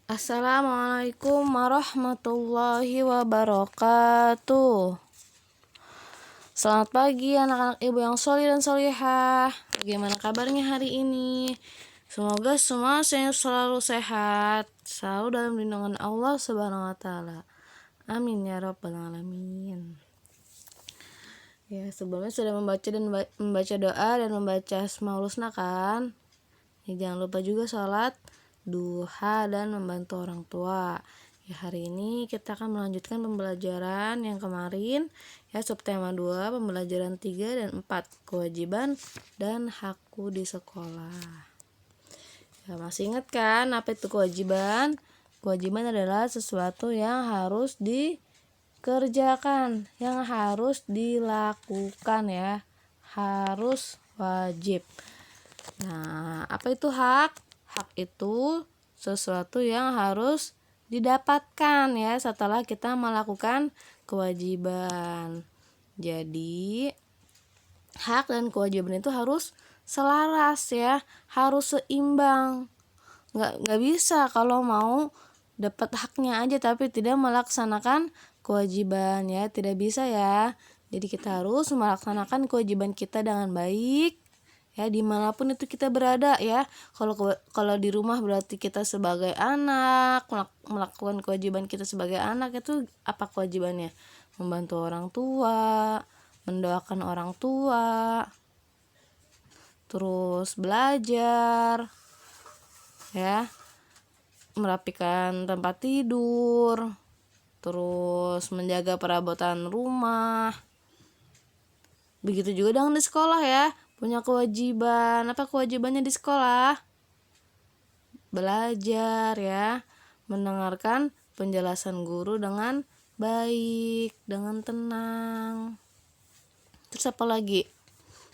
Assalamualaikum warahmatullahi wabarakatuh. Selamat pagi anak-anak ibu yang sholih dan sholihah. Bagaimana kabarnya hari ini? Semoga semua selalu sehat, selalu dalam lindungan Allah Subhanahu wa taala. Amin ya rabbal alamin. Ya, sebelumnya sudah membaca doa dan membaca Asmaul Husna kan? Ya, jangan lupa juga sholat duha dan membantu orang tua. Ya, hari ini kita akan melanjutkan pembelajaran yang kemarin, ya, subtema 2, pembelajaran 3 dan 4, kewajiban dan hakku di sekolah. Ya, masih ingat kan apa itu kewajiban? Kewajiban adalah sesuatu yang harus dikerjakan, yang harus dilakukan, ya, harus wajib. Nah, apa itu hak? Hak itu sesuatu yang harus didapatkan, ya, setelah kita melakukan kewajiban. Jadi, hak dan kewajiban itu harus selaras, ya, harus seimbang. Nggak bisa kalau mau dapat haknya aja tapi tidak melaksanakan kewajiban, ya, tidak bisa, ya. Jadi kita harus melaksanakan kewajiban kita dengan baik, ya, dimanapun itu kita berada, ya. Kalau di rumah berarti kita sebagai anak melakukan kewajiban kita sebagai anak. Itu apa kewajibannya? Membantu orang tua, mendoakan orang tua, terus belajar, ya, merapikan tempat tidur, terus menjaga perabotan rumah. Begitu juga dengan di sekolah, ya, punya kewajiban. Apa kewajibannya di sekolah? Belajar, ya, mendengarkan penjelasan guru dengan baik, dengan tenang. Terus apa lagi?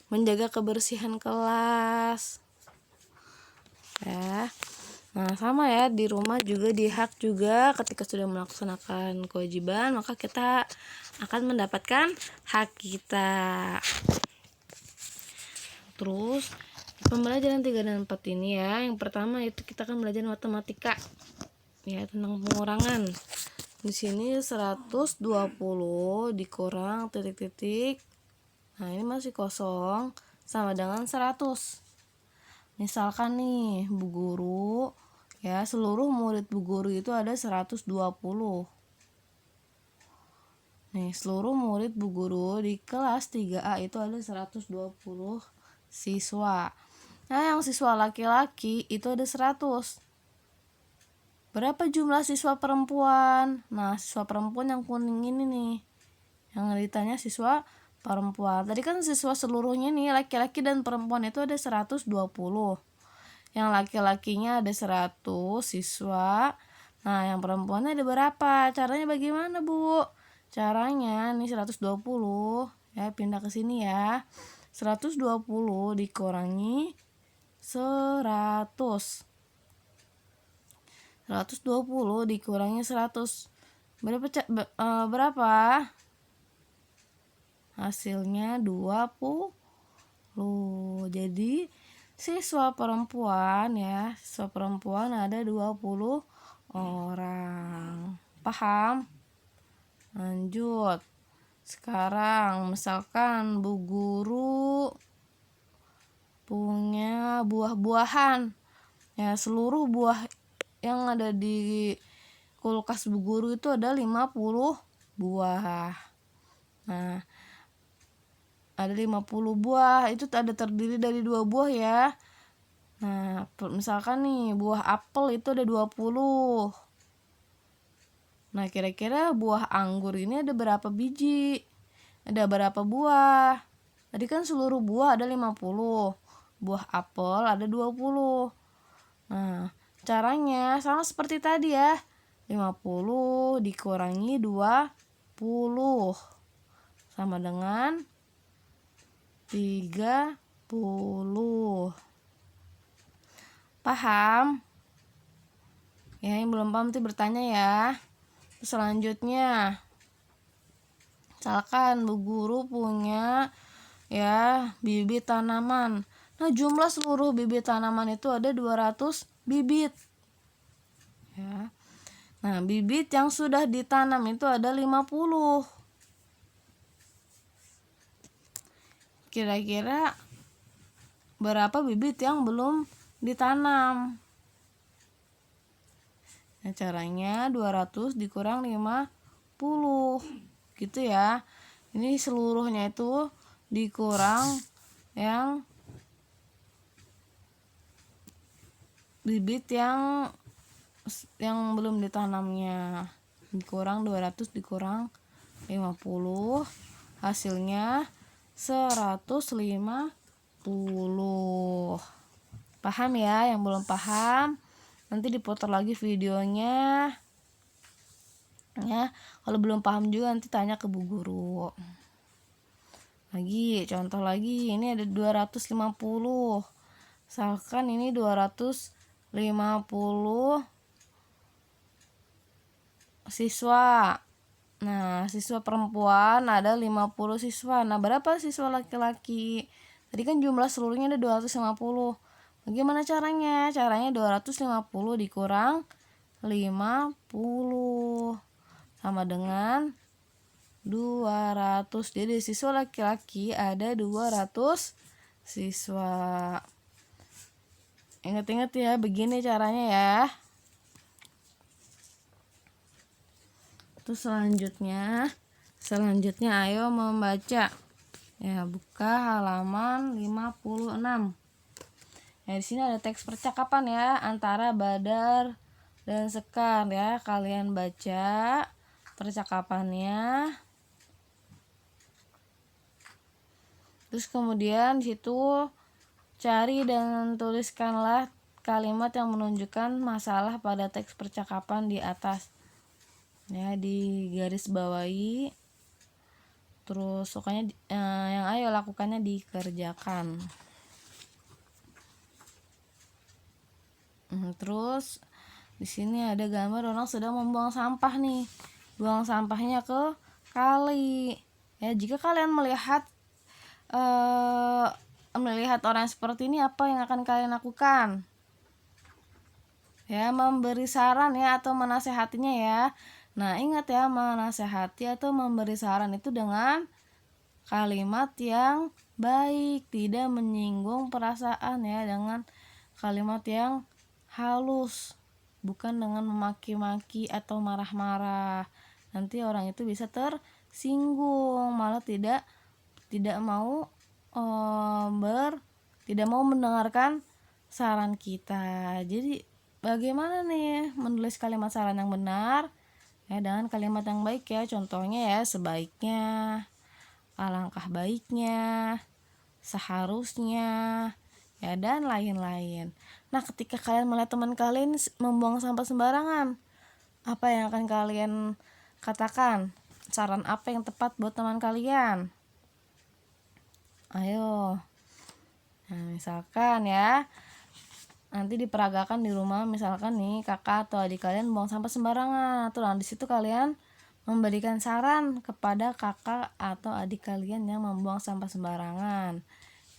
Menjaga kebersihan kelas, ya. Nah, sama, ya, di rumah juga, di hak juga, ketika sudah melaksanakan kewajiban maka kita akan mendapatkan hak kita. Terus pembelajaran 3 dan 4 ini, ya, yang pertama itu kita akan belajar matematika, ya, tentang pengurangan. Di sini 120 dikurang titik-titik. Nah, ini masih kosong, sama dengan 100. Misalkan nih, Bu Guru, ya, seluruh murid Bu Guru itu ada 120. Nih, seluruh murid Bu Guru di kelas 3A itu ada 120 siswa. Nah, yang siswa laki-laki itu ada 100. Berapa jumlah siswa perempuan? Nah, siswa perempuan yang kuning ini nih, yang ditanya siswa perempuan. Tadi kan siswa seluruhnya nih, laki-laki dan perempuan itu ada 120. Yang laki-lakinya ada 100 siswa. Nah, yang perempuannya ada berapa? Caranya bagaimana, Bu? Caranya nih 120, ya, pindah ke sini, ya. 120 dikurangi 100. 120 dikurangi 100. Berapa? Hasilnya 20. Jadi siswa perempuan, ya, siswa perempuan ada 20 orang. Paham? Lanjut. Sekarang misalkan Bu Guru punya buah-buahan, ya, seluruh buah yang ada di kulkas Bu Guru itu ada 50 buah. Nah, ada 50 buah, itu ada terdiri dari 2 buah, ya. Nah, misalkan nih buah apel itu ada 20. Nah, kira-kira buah anggur ini ada berapa biji? Ada berapa buah? Tadi kan seluruh buah ada 50. Buah apel ada 20. Nah, caranya sama seperti tadi, ya. 50 dikurangi 20 sama dengan 30. Paham? Ya, yang belum paham nanti bertanya, ya. Selanjutnya, misalkan Bu Guru punya, ya, bibit tanaman. Nah, jumlah seluruh bibit tanaman itu ada 200 bibit, ya. Nah, bibit yang sudah ditanam itu ada 50. Kira-kira berapa bibit yang belum ditanam? Nah, caranya 200 dikurang 50. Gitu ya. Ini seluruhnya itu dikurang yang bibit yang belum ditanamnya. Dikurang 200 dikurang 50, hasilnya 150. Paham ya? Yang belum paham nanti diputar lagi videonya ya. Kalau belum paham juga nanti tanya ke Bu Guru. Lagi contoh lagi, ini ada 250. Misalkan ini 250 siswa. Nah, siswa perempuan ada 50 siswa. Nah, berapa siswa laki-laki? Tadi kan jumlah seluruhnya ada 250. Bagaimana caranya? Caranya 250 dikurang 50 sama dengan 200. Jadi siswa laki-laki ada 200 siswa. Ingat-ingat ya, begini caranya ya. Terus selanjutnya ayo membaca. Ya, buka halaman 56. Ya, di sini ada teks percakapan ya antara Badar dan Sekar ya. Kalian baca percakapannya. Terus kemudian di situ cari dan tuliskanlah kalimat yang menunjukkan masalah pada teks percakapan di atas. Ya, di garis bawahi. Terus pokoknya yang ayo lakukannya dikerjakan. Terus di sini ada gambar orang sedang membuang sampah nih. Buang sampahnya ke kali. Ya, jika kalian melihat orang seperti ini, apa yang akan kalian lakukan? Ya, memberi saran ya atau menasehatinya ya. Nah, ingat ya, menasehati atau memberi saran itu dengan kalimat yang baik, tidak menyinggung perasaan ya, dengan kalimat yang halus, bukan dengan memaki-maki atau marah-marah. Nanti orang itu bisa tersinggung, malah tidak mau tidak mau mendengarkan saran kita. Jadi bagaimana nih menulis kalimat saran yang benar? Ya, dengan kalimat yang baik ya. Contohnya ya, sebaiknya, alangkah baiknya, seharusnya, ya, dan lain-lain. Nah, ketika kalian melihat teman kalian membuang sampah sembarangan, apa yang akan kalian katakan? Saran apa yang tepat buat teman kalian? Ayo. Nah, misalkan ya, nanti diperagakan di rumah, misalkan nih kakak atau adik kalian buang sampah sembarangan. Tuh, di situ kalian memberikan saran kepada kakak atau adik kalian yang membuang sampah sembarangan.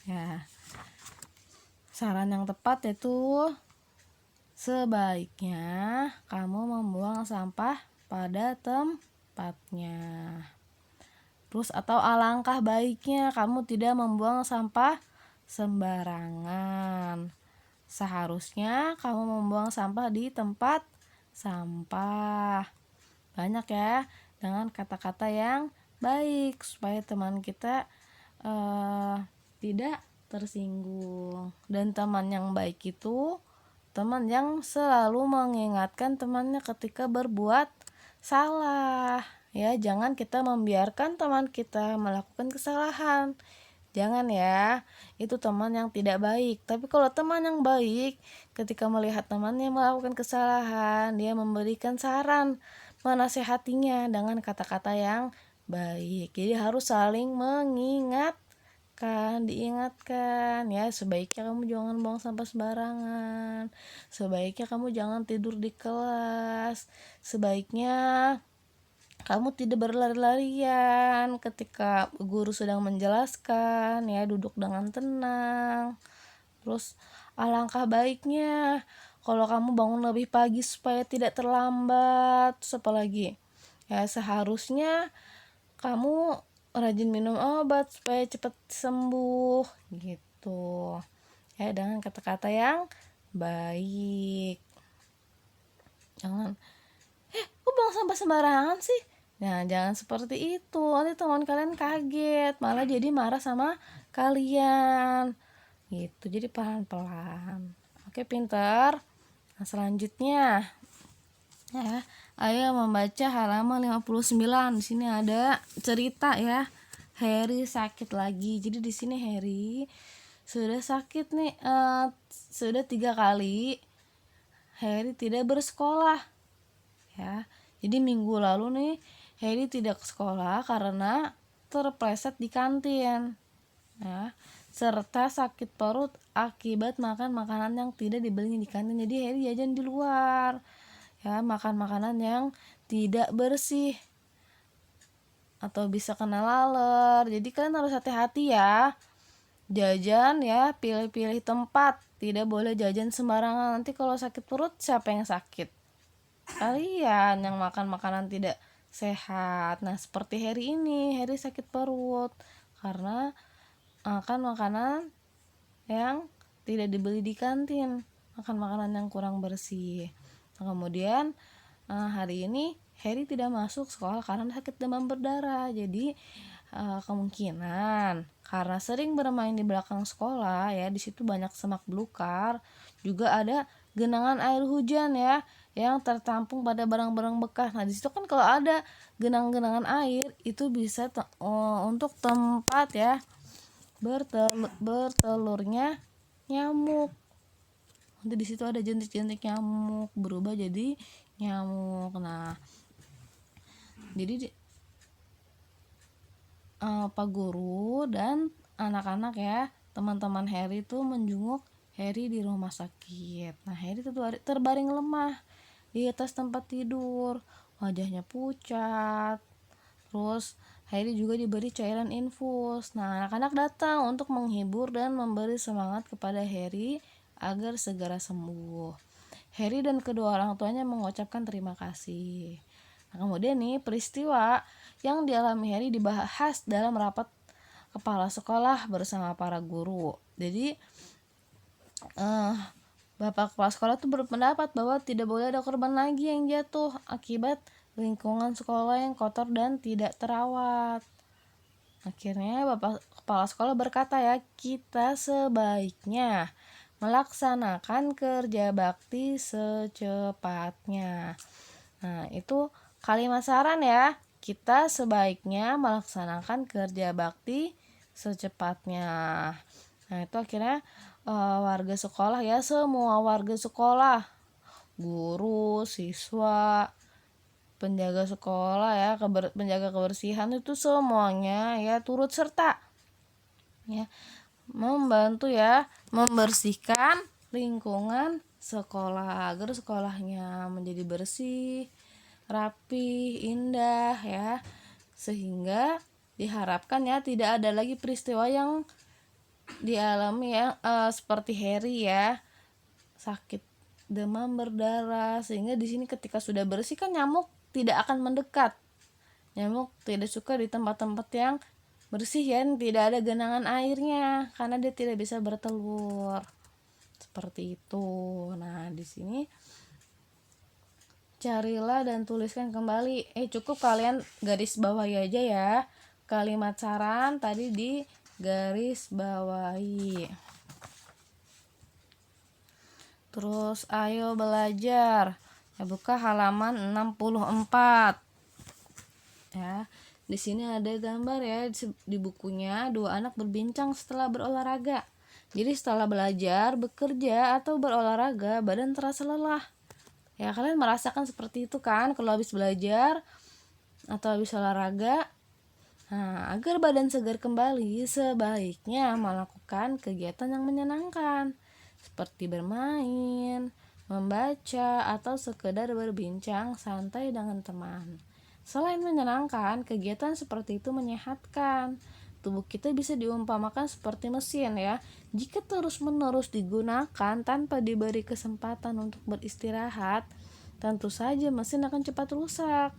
Ya. Saran yang tepat yaitu sebaiknya kamu membuang sampah pada tempatnya. Terus atau alangkah baiknya kamu tidak membuang sampah sembarangan. Seharusnya kamu membuang sampah di tempat sampah. Banyak ya, dengan kata-kata yang baik supaya teman kita tidak tersinggung. Dan teman yang baik itu teman yang selalu mengingatkan temannya ketika berbuat salah. Ya, jangan kita membiarkan teman kita melakukan kesalahan. Jangan ya, itu teman yang tidak baik. Tapi kalau teman yang baik, ketika melihat temannya melakukan kesalahan, dia memberikan saran, menasehatinya dengan kata-kata yang baik. Jadi harus saling diingatkan ya, sebaiknya kamu jangan buang sampah sembarangan, sebaiknya kamu jangan tidur di kelas, sebaiknya kamu tidak berlari-larian ketika guru sedang menjelaskan ya, duduk dengan tenang. Terus alangkah baiknya kalau kamu bangun lebih pagi supaya tidak terlambat. Terus apa lagi? Ya, seharusnya kamu rajin minum obat supaya cepat sembuh gitu. Ya, dengan kata-kata yang baik. Jangan, kok buang sampah sembarangan sih? Nah, jangan seperti itu. Nanti teman kalian kaget, malah jadi marah sama kalian. Gitu. Jadi pelan-pelan. Oke, pinter. Nah, selanjutnya ya, ayo membaca halaman 59. Di sini ada cerita ya. Harry sakit lagi. Jadi di sini Harry sudah sakit nih, sudah 3 kali Harry tidak bersekolah ya. Jadi minggu lalu nih Harry tidak ke sekolah karena terpleset di kantin ya, serta sakit perut akibat makan makanan yang tidak dibeli di kantin. Jadi Harry jajan di luar ya, makan makanan yang tidak bersih atau bisa kena laler. Jadi kalian harus hati-hati ya jajan ya, pilih-pilih tempat, tidak boleh jajan sembarangan. Nanti kalau sakit perut siapa yang sakit? Kalian yang makan makanan tidak sehat. Nah, seperti Harry ini, Harry sakit perut karena makan makanan yang tidak dibeli di kantin, makan makanan yang kurang bersih. Nah, kemudian hari ini Harry tidak masuk sekolah karena sakit demam berdarah. Jadi kemungkinan karena sering bermain di belakang sekolah ya, di situ banyak semak belukar, juga ada genangan air hujan ya yang tertampung pada barang-barang bekas. Nah, di situ kan kalau ada genangan air itu bisa untuk tempat ya bertelurnya nyamuk. Nanti di situ ada jentik-jentik nyamuk berubah jadi nyamuk. Nah, jadi Pak Guru dan anak-anak ya, teman-teman Harry tuh menjenguk Harry di rumah sakit. Nah, Harry tuh terbaring lemah di atas tempat tidur, wajahnya pucat. Terus Harry juga diberi cairan infus. Nah, anak-anak datang untuk menghibur dan memberi semangat kepada Harry agar segera sembuh. Harry dan kedua orang tuanya mengucapkan terima kasih. Nah, kemudian nih peristiwa yang dialami Harry dibahas dalam rapat kepala sekolah bersama para guru. Jadi Bapak kepala sekolah tuh berpendapat bahwa tidak boleh ada korban lagi yang jatuh akibat lingkungan sekolah yang kotor dan tidak terawat. Akhirnya Bapak kepala sekolah berkata ya, kita sebaiknya melaksanakan kerja bakti secepatnya. Nah, itu kalimat saran ya. Kita sebaiknya melaksanakan kerja bakti secepatnya. Nah, itu akhirnya warga sekolah ya, semua warga sekolah, guru, siswa, penjaga sekolah ya, penjaga kebersihan itu semuanya ya turut serta ya membantu ya membersihkan lingkungan sekolah agar sekolahnya menjadi bersih, rapi, indah ya, sehingga diharapkan ya tidak ada lagi peristiwa yang dialami ya seperti Harry ya, sakit demam berdarah, sehingga di sini ketika sudah bersih kan nyamuk tidak akan mendekat. Nyamuk tidak suka di tempat-tempat yang bersih ya, tidak ada genangan airnya karena dia tidak bisa bertelur. Seperti itu. Nah, di sini carilah dan tuliskan kembali. Cukup kalian garis bawahi aja ya. Kalimat saran tadi di garis bawahi. Terus ayo belajar. Ya, buka halaman 64. Ya. Di sini ada gambar ya, di bukunya dua anak berbincang setelah berolahraga. Jadi setelah belajar, bekerja, atau berolahraga, badan terasa lelah. Ya, kalian merasakan seperti itu kan kalau habis belajar atau habis olahraga? Nah, agar badan segar kembali, sebaiknya melakukan kegiatan yang menyenangkan, seperti bermain, membaca, atau sekedar berbincang santai dengan teman. Selain menyenangkan, kegiatan seperti itu menyehatkan tubuh kita bisa diumpamakan seperti mesin ya. Jika terus-menerus digunakan tanpa diberi kesempatan untuk beristirahat, tentu saja mesin akan cepat rusak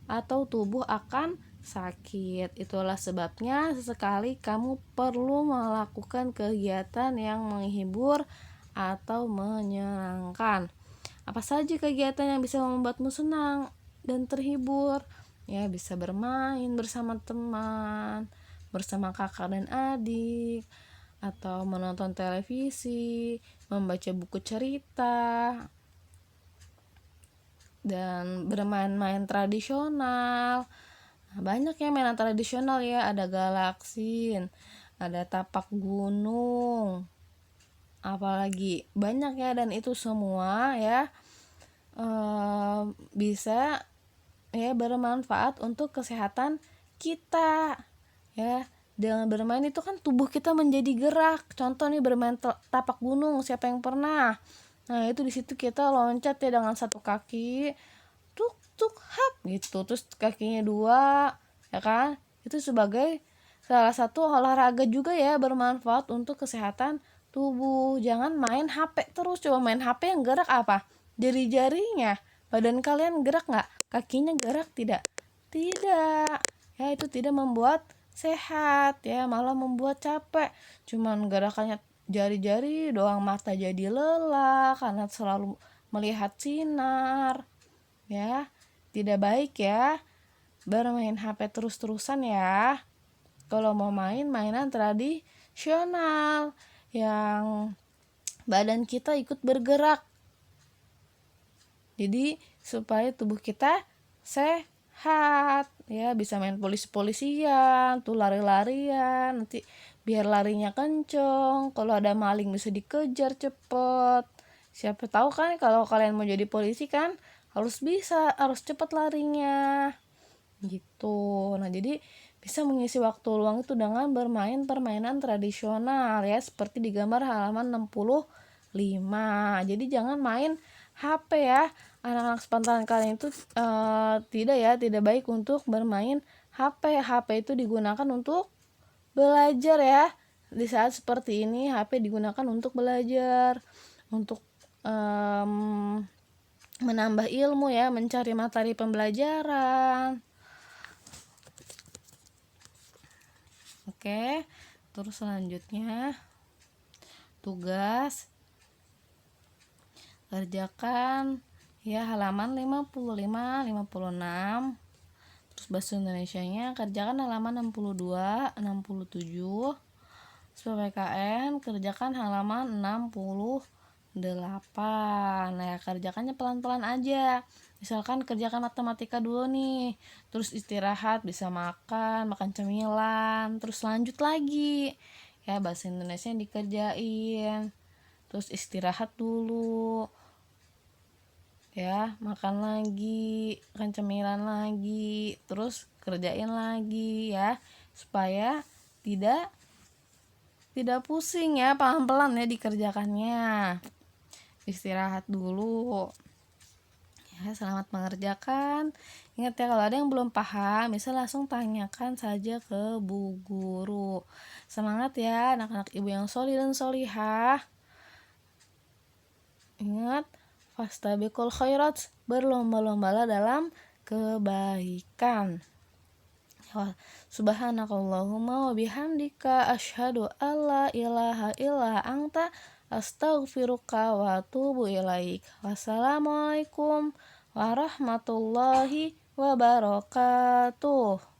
atau tubuh akan sakit. Itulah sebabnya sesekali kamu perlu melakukan kegiatan yang menghibur atau menyenangkan. Apa saja kegiatan yang bisa membuatmu senang dan terhibur? Ya, bisa bermain bersama teman, bersama kakak dan adik, atau menonton televisi, membaca buku cerita, dan bermain-main tradisional. Nah, banyak ya mainan tradisional ya, ada galaksin, ada tapak gunung, apalagi banyak ya, dan itu semua ya bisa ya bermanfaat untuk kesehatan kita ya. Dengan bermain itu kan tubuh kita menjadi gerak. Contoh nih, bermain tapak gunung, siapa yang pernah? Nah, itu di situ kita loncat ya dengan satu kaki, tuk tuk hap gitu, terus kakinya dua, ya kan? Itu sebagai salah satu olahraga juga ya, bermanfaat untuk kesehatan tubuh. Jangan main HP terus. Coba main HP yang gerak apa? Jari-jarinya. Badan kalian gerak nggak? Kakinya gerak tidak? Tidak. Ya, itu tidak membuat sehat ya, malah membuat capek. Cuman gerakannya jari-jari doang, mata jadi lelah karena selalu melihat sinar. Ya, tidak baik ya bermain HP terus-terusan ya. Kalau mau main mainan tradisional yang badan kita ikut bergerak, jadi supaya tubuh kita sehat ya. Bisa main polisi-polisian tuh, lari-larian, nanti biar larinya kenceng, kalau ada maling bisa dikejar cepet. Siapa tahu kan kalau kalian mau jadi polisi kan harus cepet larinya gitu. Nah, jadi bisa mengisi waktu luang itu dengan bermain permainan tradisional ya, seperti di gambar halaman 65. Jadi jangan main HP ya. Anak-anak sepantaran kalian itu tidak baik untuk bermain HP. HP itu digunakan untuk belajar ya. Di saat seperti ini HP digunakan untuk belajar, untuk menambah ilmu ya, mencari materi pembelajaran. Oke, terus selanjutnya tugas kerjakan ya halaman 55, 56. Terus bahasa Indonesianya kerjakan halaman 62, 67. Terus PPKN kerjakan halaman 68. Nah, ya, kerjakannya pelan-pelan aja. Misalkan kerjakan matematika dulu nih, terus istirahat, bisa makan cemilan, terus lanjut lagi ya, bahasa Indonesia yang dikerjain, terus istirahat dulu ya, makan lagi, makan cemilan lagi, terus kerjain lagi ya, supaya tidak pusing ya, pelan-pelan ya dikerjakannya. Istirahat dulu ya. Selamat mengerjakan. Ingat ya, kalau ada yang belum paham bisa langsung tanyakan saja ke Bu Guru. Semangat ya anak-anak ibu yang solih dan solihah. Ingat, fastabiqul khairat, berlomba-lombalah dalam kebaikan. Subhanakallahumma wa bihamdika asyhadu alla ilaha illa anta astaghfiruka wa atubu ilaik. Wassalamualaikum warahmatullahi wabarakatuh.